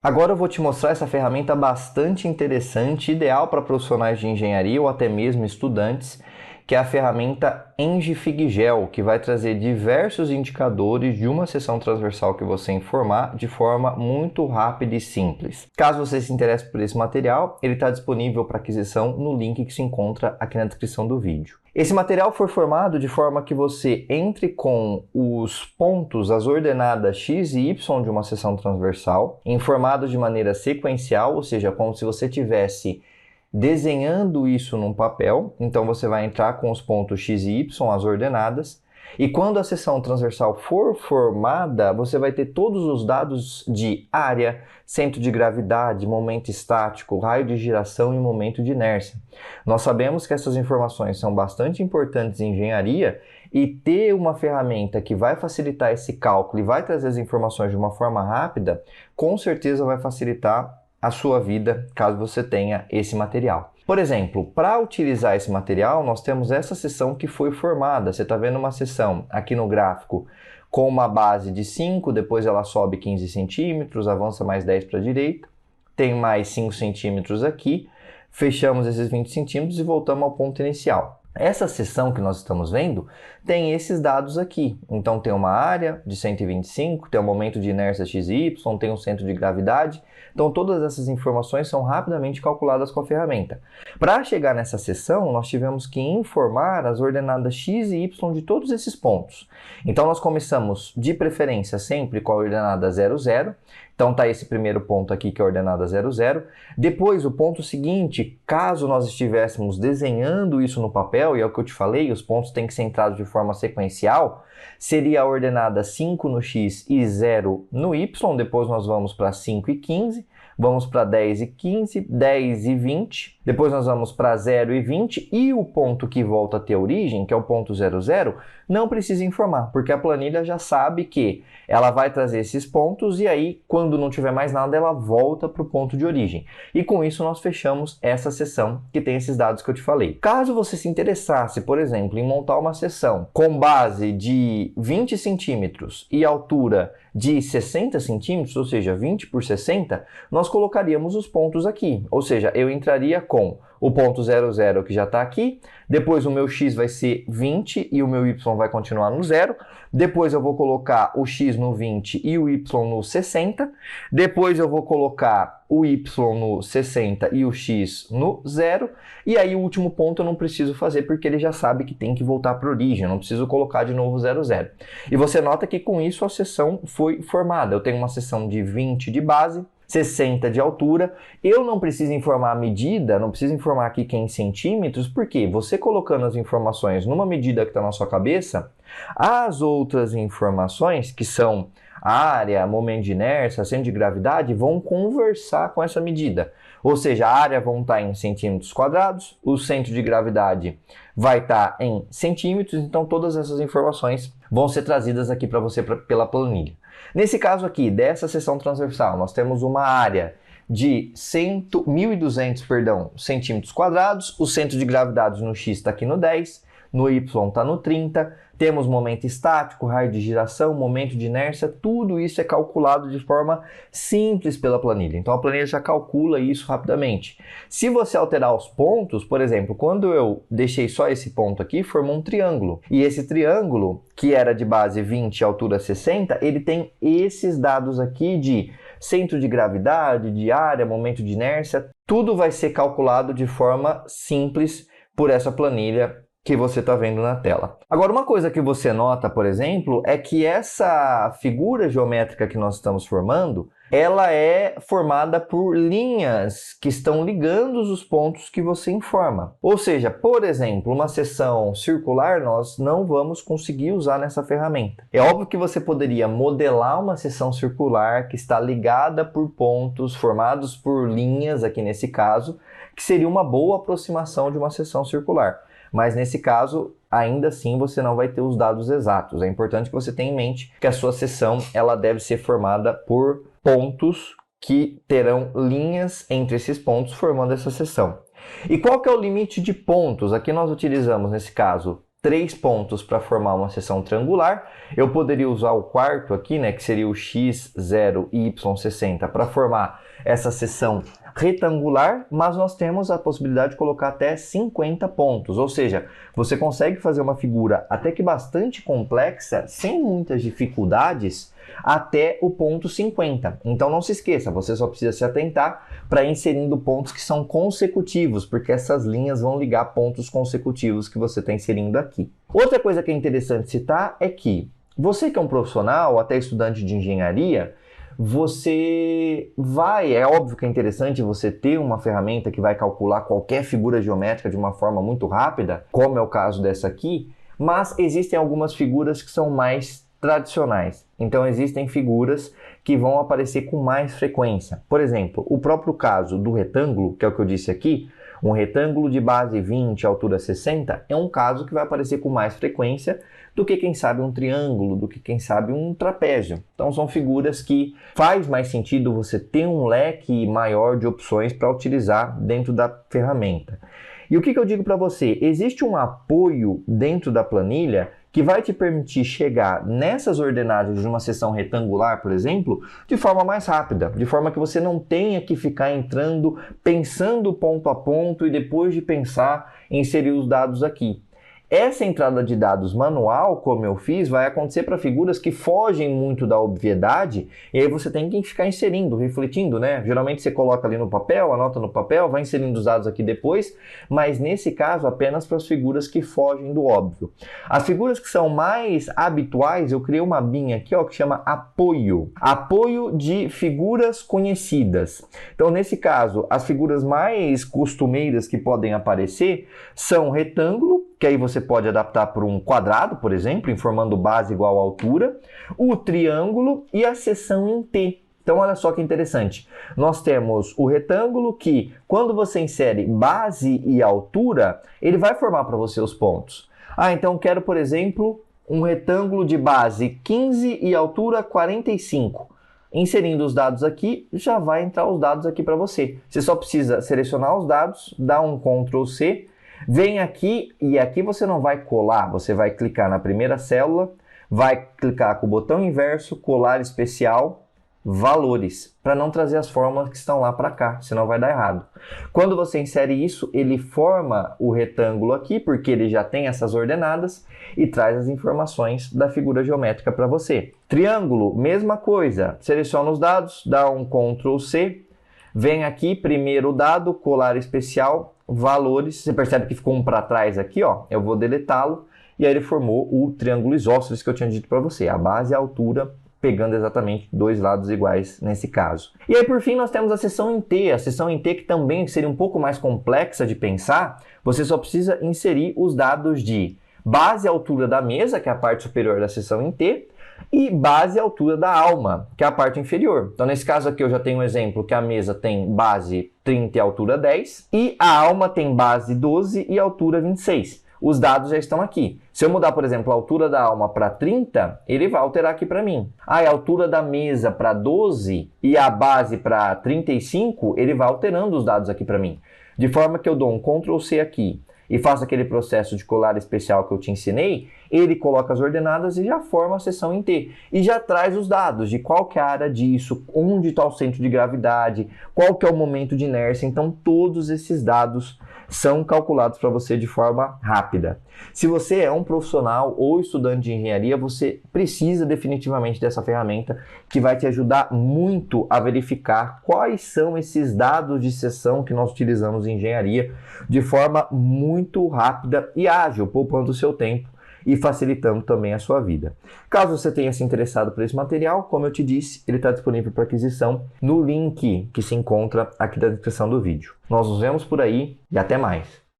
Agora eu vou te mostrar essa ferramenta bastante interessante, ideal para profissionais de engenharia ou até mesmo estudantes, que é a ferramenta Engifig-Gel, que vai trazer diversos indicadores de uma seção transversal que você informar de forma muito rápida e simples. Caso você se interesse por esse material, ele está disponível para aquisição no link que se encontra aqui na descrição do vídeo. Esse material foi formado de forma que você entre com os pontos, as ordenadas x e y de uma seção transversal, informados de maneira sequencial, ou seja, como se você tivesse desenhando isso num papel. Então você vai entrar com os pontos x e y, as ordenadas, e quando a seção transversal for formada, você vai ter todos os dados de área, centro de gravidade, momento estático, raio de giração e momento de inércia. Nós sabemos que essas informações são bastante importantes em engenharia e ter uma ferramenta que vai facilitar esse cálculo e vai trazer as informações de uma forma rápida, com certeza vai facilitar a sua vida caso você tenha esse material. Por exemplo, para utilizar esse material, nós temos essa seção que foi formada. Você está vendo uma seção aqui no gráfico com uma base de 5, depois ela sobe 15 centímetros, avança mais 10 para a direita, tem mais 5 centímetros aqui, fechamos esses 20 centímetros e voltamos ao ponto inicial. Essa seção que nós estamos vendo tem esses dados aqui. Então tem uma área de 125, tem um momento de inércia x e y, tem um centro de gravidade. Então todas essas informações são rapidamente calculadas com a ferramenta. Para chegar nessa seção, nós tivemos que informar as ordenadas x e y de todos esses pontos. Então nós começamos de preferência sempre com a ordenada 0, 0. Então está esse primeiro ponto aqui que é a ordenada 0, 0. Depois o ponto seguinte, caso nós estivéssemos desenhando isso no papel, e é o que eu te falei, os pontos têm que ser entrados de forma sequencial, seria a ordenada 5 no x e 0 no y. Depois nós vamos para 5 e 15. Vamos para 10 e 15, 10 e 20, depois nós vamos para 0 e 20 e o ponto que volta a ter origem, que é o ponto 0, 0, não precisa informar, porque a planilha já sabe que ela vai trazer esses pontos e aí, quando não tiver mais nada, ela volta para o ponto de origem. E com isso nós fechamos essa seção que tem esses dados que eu te falei. Caso você se interessasse, por exemplo, em montar uma seção com base de 20 centímetros e altura de 60 centímetros, ou seja, 20 por 60, nós colocaríamos os pontos aqui. Ou seja, eu entraria com o ponto 0, 0 que já está aqui, depois o meu x vai ser 20 e o meu y vai continuar no 0, depois eu vou colocar o x no 20 e o y no 60, depois eu vou colocar o y no 60 e o x no 0, e aí o último ponto eu não preciso fazer porque ele já sabe que tem que voltar para a origem, eu não preciso colocar de novo 0, 0. E você nota que com isso a seção foi formada. Eu tenho uma seção de 20 de base, 60 de altura. Eu não preciso informar a medida, não preciso informar aqui que é em centímetros, porque você colocando as informações numa medida que está na sua cabeça, as outras informações, que são área, momento de inércia, centro de gravidade, vão conversar com essa medida. Ou seja, a área vão estar em centímetros quadrados, o centro de gravidade vai estar em centímetros, então todas essas informações vão ser trazidas aqui para você pela planilha. Nesse caso aqui, dessa seção transversal, nós temos uma área de 1.200 centímetros quadrados, o centro de gravidade no x está aqui no 10, no y está no 30, temos momento estático, raio de giração, momento de inércia, tudo isso é calculado de forma simples pela planilha. Então a planilha já calcula isso rapidamente. Se você alterar os pontos, por exemplo, quando eu deixei só esse ponto aqui, formou um triângulo. E esse triângulo, que era de base 20 e altura 60, ele tem esses dados aqui de centro de gravidade, de área, momento de inércia, tudo vai ser calculado de forma simples por essa planilha que você está vendo na tela. Agora, uma coisa que você nota, por exemplo, é que essa figura geométrica que nós estamos formando, ela é formada por linhas que estão ligando os pontos que você informa. Ou seja, por exemplo, uma seção circular nós não vamos conseguir usar nessa ferramenta. É óbvio que você poderia modelar uma seção circular que está ligada por pontos formados por linhas, aqui nesse caso, que seria uma boa aproximação de uma seção circular. Mas nesse caso, ainda assim, você não vai ter os dados exatos. É importante que você tenha em mente que a sua seção ela deve ser formada por pontos que terão linhas entre esses pontos formando essa seção. E qual que é o limite de pontos? Aqui nós utilizamos, nesse caso, 3 pontos para formar uma seção triangular. Eu poderia usar o quarto aqui, né, que seria o x0 e y60, para formar essa seção retangular, mas nós temos a possibilidade de colocar até 50 pontos, ou seja, você consegue fazer uma figura até que bastante complexa, sem muitas dificuldades, até o ponto 50. Então não se esqueça, você só precisa se atentar para ir inserindo pontos que são consecutivos, porque essas linhas vão ligar pontos consecutivos que você está inserindo aqui. Outra coisa que é interessante citar é que você que é um profissional, até estudante de engenharia, é óbvio que é interessante você ter uma ferramenta que vai calcular qualquer figura geométrica de uma forma muito rápida, como é o caso dessa aqui, mas existem algumas figuras que são mais tradicionais. Então existem figuras que vão aparecer com mais frequência. Por exemplo, o próprio caso do retângulo, que é o que eu disse aqui, um retângulo de base 20, altura 60, é um caso que vai aparecer com mais frequência do que, quem sabe, um triângulo, do que, quem sabe, um trapézio. Então são figuras que faz mais sentido você ter um leque maior de opções para utilizar dentro da ferramenta. E o que eu digo para você? Existe um apoio dentro da planilha que vai te permitir chegar nessas ordenadas de uma seção retangular, por exemplo, de forma mais rápida, de forma que você não tenha que ficar entrando, pensando ponto a ponto e depois de pensar, inserir os dados aqui. Essa entrada de dados manual, como eu fiz, vai acontecer para figuras que fogem muito da obviedade e aí você tem que ficar inserindo, refletindo, né? Geralmente você coloca ali no papel, anota no papel, vai inserindo os dados aqui depois, mas nesse caso apenas para as figuras que fogem do óbvio. As figuras que são mais habituais, eu criei uma abinha aqui, ó, que chama apoio. Apoio de figuras conhecidas. Então, nesse caso, as figuras mais costumeiras que podem aparecer são retângulo, que aí você pode adaptar para um quadrado, por exemplo, informando base igual a altura, o triângulo e a seção em T. Então, olha só que interessante. Nós temos o retângulo que, quando você insere base e altura, ele vai formar para você os pontos. Então quero, por exemplo, um retângulo de base 15 e altura 45. Inserindo os dados aqui, já vai entrar os dados aqui para você. Você só precisa selecionar os dados, dar um Ctrl C, vem aqui e aqui você não vai colar, você vai clicar na primeira célula, vai clicar com o botão inverso, colar especial, valores, para não trazer as fórmulas que estão lá para cá, senão vai dar errado. Quando você insere isso, ele forma o retângulo aqui, porque ele já tem essas ordenadas, e traz as informações da figura geométrica para você. Triângulo, mesma coisa, seleciona os dados, dá um Ctrl C, vem aqui, primeiro dado, colar especial, valores, você percebe que ficou um para trás aqui, ó, eu vou deletá-lo, e aí ele formou o triângulo isósceles que eu tinha dito para você, a base e a altura, pegando exatamente dois lados iguais nesse caso. E aí, por fim, nós temos a seção em T. A seção em T, que também seria um pouco mais complexa de pensar, você só precisa inserir os dados de base e altura da mesa, que é a parte superior da seção em T, e base e altura da alma, que é a parte inferior. Então, nesse caso aqui, eu já tenho um exemplo que a mesa tem base 30 e altura 10, e a alma tem base 12 e altura 26. Os dados já estão aqui. Se eu mudar, por exemplo, a altura da alma para 30, ele vai alterar aqui para mim. A altura da mesa para 12 e a base para 35, ele vai alterando os dados aqui para mim. De forma que eu dou um Ctrl C aqui e faço aquele processo de colar especial que eu te ensinei, ele coloca as ordenadas e já forma a seção em T. E já traz os dados de qual que é a área disso, onde está o centro de gravidade, qual que é o momento de inércia. Então, todos esses dados são calculados para você de forma rápida. Se você é um profissional ou estudante de engenharia, você precisa definitivamente dessa ferramenta que vai te ajudar muito a verificar quais são esses dados de seção que nós utilizamos em engenharia de forma muito rápida e ágil, poupando o seu tempo e facilitando também a sua vida. Caso você tenha se interessado por esse material, como eu te disse, ele está disponível para aquisição no link que se encontra aqui na descrição do vídeo. Nós nos vemos por aí e até mais!